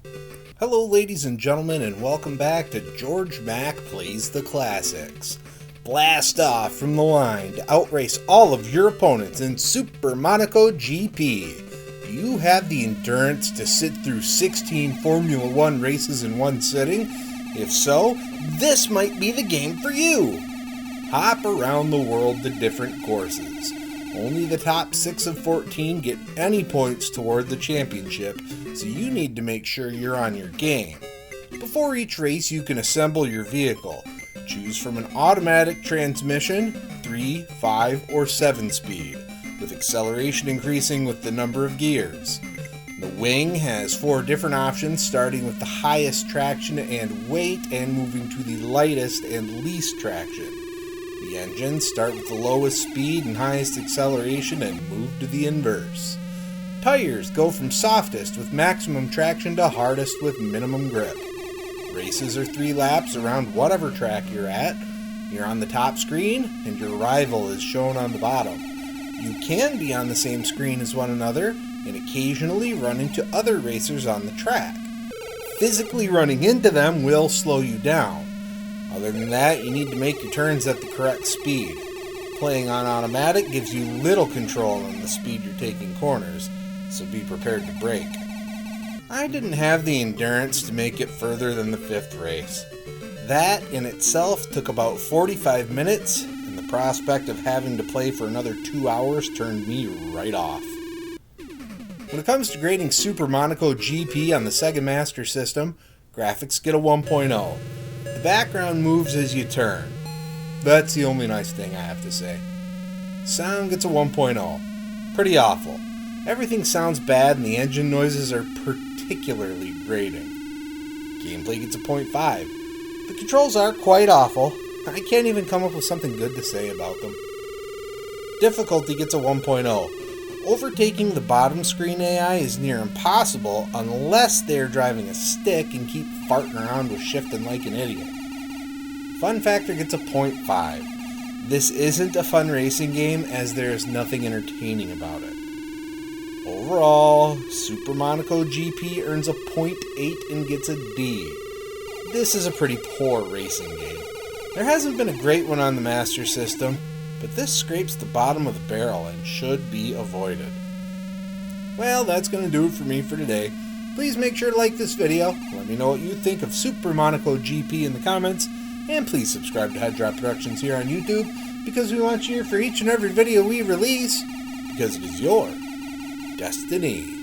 Hello ladies and gentlemen, and welcome back to Georg Mack Plays the Classics. Blast off from the line to outrace all of your opponents in Super Monaco GP. Do you have the endurance to sit through 16 Formula 1 races in one sitting? If so, this might be the game for you. Hop around the world to different courses. Only the top 6 of 14 get any points toward the championship, so you need to make sure you're on your game. Before each race, you can assemble your vehicle. Choose from an automatic transmission, 3, 5, or 7 speed, with acceleration increasing with the number of gears. The wing has 4 different options, starting with the highest traction and weight and moving to the lightest and least traction. The engines start with the lowest speed and highest acceleration and move to the inverse. Tires go from softest with maximum traction to hardest with minimum grip. Races are 3 laps around whatever track you're at. You're on the top screen and your rival is shown on the bottom. You can be on the same screen as one another and occasionally run into other racers on the track. Physically running into them will slow you down. Other than that, you need to make your turns at the correct speed. Playing on automatic gives you little control on the speed you're taking corners, so be prepared to brake. I didn't have the endurance to make it further than the 5th race. That in itself took about 45 minutes, and the prospect of having to play for another 2 hours turned me right off. When it comes to grading Super Monaco GP on the Sega Master System, graphics get a 1.0. The background moves as you turn. That's the only nice thing I have to say. Sound gets a 1.0. Pretty awful. Everything sounds bad and the engine noises are particularly grating. Gameplay gets a 0.5. The controls are quite awful. I can't even come up with something good to say about them. Difficulty gets a 1.0. Overtaking the bottom screen AI is near impossible unless they are driving a stick and keep farting around with shifting like an idiot. Fun factor gets a 0.5. This isn't a fun racing game as there is nothing entertaining about it. Overall, Super Monaco GP earns a 0.8 and gets a D. This is a pretty poor racing game. There hasn't been a great one on the Master System, but this scrapes the bottom of the barrel and should be avoided. Well, that's going to do it for me for today. Please make sure to like this video, let me know what you think of Super Monaco GP in the comments, and please subscribe to Head Drop Productions here on YouTube, because we want you here for each and every video we release, because it is your destiny.